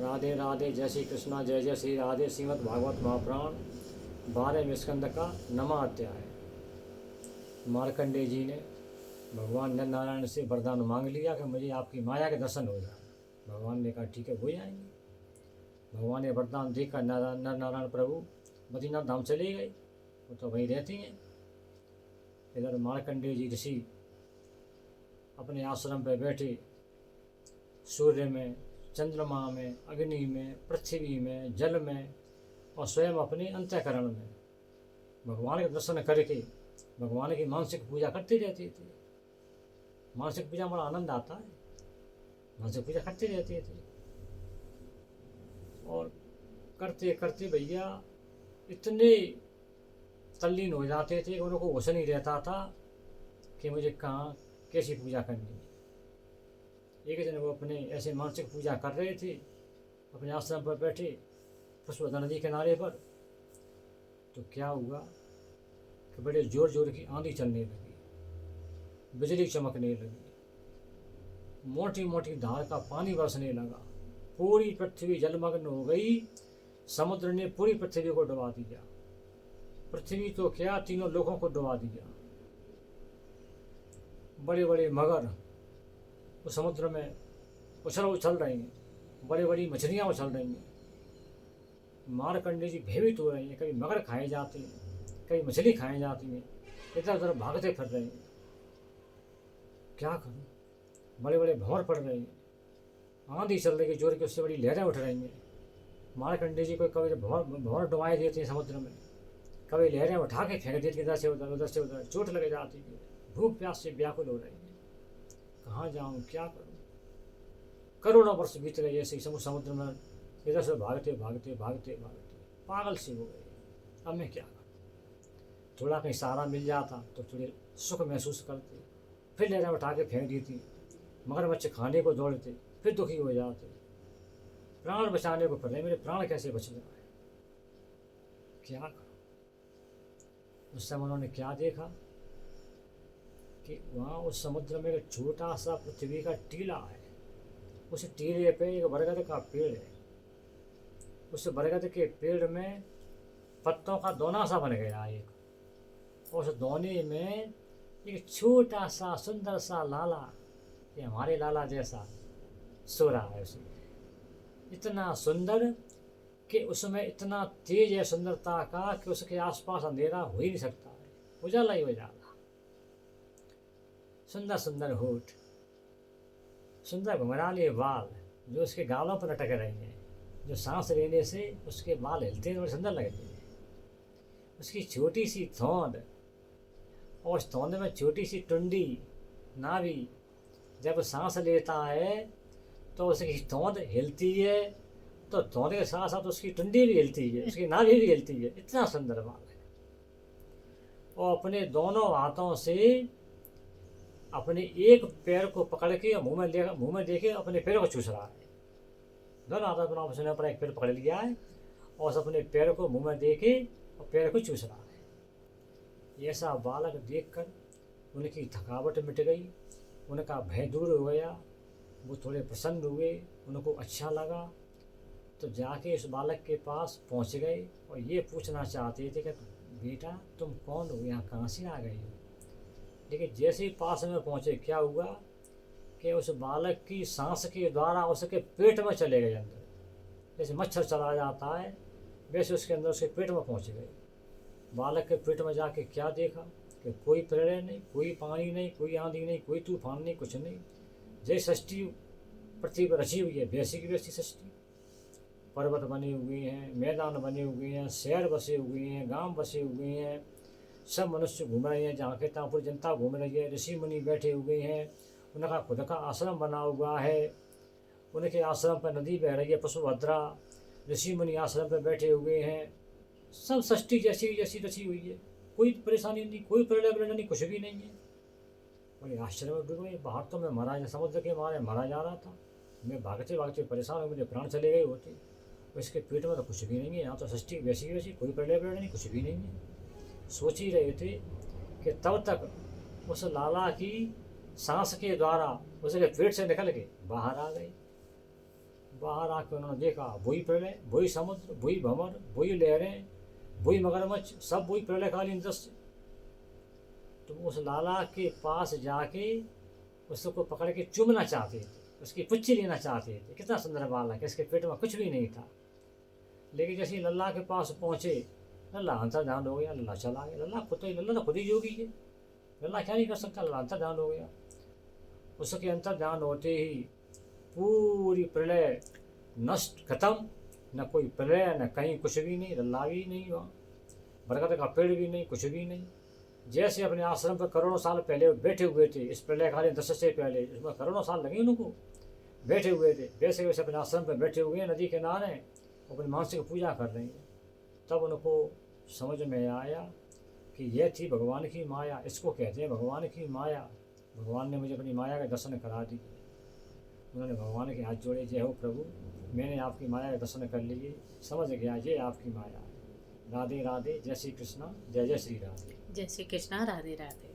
राधे राधे, जय श्री कृष्णा, जय जय श्री राधे। श्रीमद् भागवत महापुराण 12वें स्कंद का 9वां अध्याय। मार्कंडेय जी ने भगवान नर नारायण से वरदान मांग लिया कि मुझे आपकी माया के दर्शन हो जाए। भगवान ने कहा ठीक है, हो जाएंगे। भगवान ने वरदान देकर नर नारायण प्रभु बद्रीनाथ धाम चले गए। वो तो वहीं रहती हैं। इधर मार्कंडेय जी ऋषि अपने आश्रम पर बैठे सूर्य में, चंद्रमा में, अग्नि में, पृथ्वी में, जल में और स्वयं अपने अंतःकरण में भगवान के दर्शन करके भगवान की मानसिक पूजा करते रहते थे। मानसिक पूजा में बड़ा आनंद आता है। मानसिक पूजा करते रहते थे और करते करते भैया इतने तल्लीन हो जाते थे कि उनको होश नहीं रहता था कि मुझे कहाँ कैसी पूजा करनी है। एक दिन वो अपने ऐसे मानसिक पूजा कर रहे थे अपने आश्रम पर बैठे पुष्पवता नदी किनारे पर। तो क्या हुआ कि बड़े जोर जोर की आंधी चलने लगी, बिजली चमकने लगी, मोटी मोटी धार का पानी बरसने लगा। पूरी पृथ्वी जलमग्न हो गई। समुद्र ने पूरी पृथ्वी को डुबा दिया। पृथ्वी तो क्या, तीनों लोगों को डुबा दिया। बड़े बड़े मगर उस समुद्र में उछल रही हैं। बड़ी बड़ी मछलियाँ उछल रही हैं। मार्कंडेय जी भयभीत हो रही हैं। कभी मगर खाए जाते हैं, कभी मछली खाए जाती हैं। इधर उधर भागते फिर रहे हैं। क्या करूं? बड़े बड़े भंवर पड़ रहे हैं। आंधी चल रही है जोर की, उससे बड़ी लहरें उठ रही हैं। मार्कंडेय जी को कभी भंवर डुबाए देते हैं समुद्र में, कभी लहरें उठा के फेंक देती हैं इधर से उधर, उधर से उधर। चोट लग जाती है। भूख प्यास से व्याकुल हो रही है। कहाँ जाऊँ, क्या करूँ? करोड़ों वर्ष बीत गए ऐसे ही समुद्र में इधर से भागते भागते भागते भागते पागल से हो गए। अब मैं क्या करूँ? थोड़ा कहीं सहारा मिल जाता तो थोड़े सुख महसूस करते। फिर लहरें उठा के फेंक देती। मगरमच्छ खाने को दौड़ते, फिर दुखी हो जाते। प्राण बचाने को पड़े, मेरे प्राण कैसे बच जाए? क्या करूँ? उस समय उन्होंने क्या देखा कि वहाँ उस समुद्र में एक छोटा सा पृथ्वी का टीला है। उस टीले पे एक बरगद का पेड़ है। उस बरगद के पेड़ में पत्तों का दोना सा बन गया एक। और उस दोने में एक छोटा सा सुंदर सा लाला, ये हमारे लाला जैसा सो रहा है उसमें। इतना सुंदर कि उसमें इतना तेज है सुंदरता का कि उसके आसपास अंधेरा हो ही नहीं सकता है। उजाला ही उजाला। सुंदर सुंदर होठ, सुंदर घुंघराले बाल जो उसके गालों पर लटक रहे हैं, जो सांस लेने से उसके बाल हिलते हैं, बड़े सुंदर लगते हैं। उसकी छोटी सी थोंद और उस थोंद में छोटी सी टुंडी नाभि। जब सांस लेता है तो उसकी थोंद हिलती है, तो थोंद के साथ साथ उसकी टुंडी भी हिलती है, उसकी नाभि भी हिलती है। इतना सुंदर बाल है। और अपने दोनों हाथों से अपने एक पैर को पकड़ के मुंह में देके अपने पैर को चूस रहा है। दोनों हाथों पर उसने अपना एक पैर पकड़ लिया है और उस अपने पैर को मुंह में देके और पैर को चूस रहा है। ऐसा बालक देखकर उनकी थकावट मिट गई, उनका भय दूर हो गया। वो थोड़े प्रसन्न हुए, उनको अच्छा लगा। तो जाके उस बालक के पास पहुंच गए और ये पूछना चाहते थे कि बेटा तुम कौन हो, यहाँ कहाँ से आ गए हो? लेकिन जैसे ही पास में पहुँचे क्या हुआ कि उस बालक की सांस के द्वारा उसके पेट में चले गए अंदर। जैसे मच्छर चला जाता है वैसे उसके अंदर उसके पेट में पहुँच गए। बालक के पेट में जाके क्या देखा कि कोई प्रलय नहीं, कोई पानी नहीं, कोई आंधी नहीं, कोई तूफान नहीं, कुछ नहीं। जैसे सृष्टि पृथ्वी पर रची हुई है वैसी की वैसी सृष्टि। पर्वत बने हुए हैं, मैदान बने हुए हैं, शहर बसे हुए हैं, गांव बसे हुए हैं। सब मनुष्य घूम रहे हैं, जहाँ के तहाँ पूरी जनता घूम रही है। ऋषि मुनि बैठे हुए हैं, उनका खुद का आश्रम बना हुआ है। उनके आश्रम पर नदी बह रही है पुष्पभद्रा। ऋषि मुनि आश्रम पर बैठे हुए हैं। सब सृष्टि जैसी जैसी रची हुई है। कोई परेशानी नहीं, कोई प्रलय नहीं, कुछ भी नहीं है। बड़े आश्चर्य में डूबे। बाहर तो मैं मरा, समुद्र के मारे मरा जा रहा था। मैं भागते भागते परेशान हो, मेरे प्राण चले गए होते। इसके पेट में तो कुछ भी नहीं है। यहाँ तो सृष्टि वैसी वैसी, कोई प्रलय नहीं, कुछ भी नहीं है। सोच ही रहे थे कि तब तक उस लाला की सांस के द्वारा उसके पेट से निकल के बाहर आ गए। बाहर आके उन्होंने देखा वही प्रलय, वही समुद्र, वही भंवर, वही लहरें, वही मगरमच्छ, सब वही प्रलयकालीन दृश्य। तो उस लाला के पास जाके उसको पकड़ के चूमना चाहते थे, उसकी पुच्ची लेना चाहते थे। कितना सुंदर बालक, इसके पेट में कुछ भी नहीं था। लेकिन जैसे ही लल्ला के पास पहुँचे, लल्ला अंतर्ध्यान हो गया, लल्ला चला गया। लल्ला तो खुद ही योगी है, लल्ला क्या नहीं कर सकता, लल्ला अंतर्ध्यान हो गया। उसके अंतर्ध्यान होते ही पूरी प्रलय नष्ट, खत्म। न कोई प्रलय, न कहीं कुछ भी नहीं, लल्ला भी नहीं वहाँ, बरगद का पेड़ भी नहीं, कुछ भी नहीं। जैसे अपने आश्रम पर करोड़ों साल पहले बैठे हुए थे, इस प्रलयकालीन दशा से पहले, इसमें करोड़ों साल लगे उनको, बैठे हुए थे, वैसे वैसे अपने आश्रम पर बैठे हुए हैं, नदी के किनारे अपनी मानसिक पूजा कर रहे हैं। तब उनको समझ में आया कि यह थी भगवान की माया, इसको कहते हैं भगवान की माया। भगवान ने मुझे अपनी माया के दर्शन करा दिए। उन्होंने भगवान के हाथ जोड़े, जय हो प्रभु, मैंने आपकी माया के दर्शन कर लिए, समझ गया ये आपकी माया है। राधे राधे, जय श्री कृष्णा, जय जय श्री राधे। जय श्री कृष्णा, राधे राधे।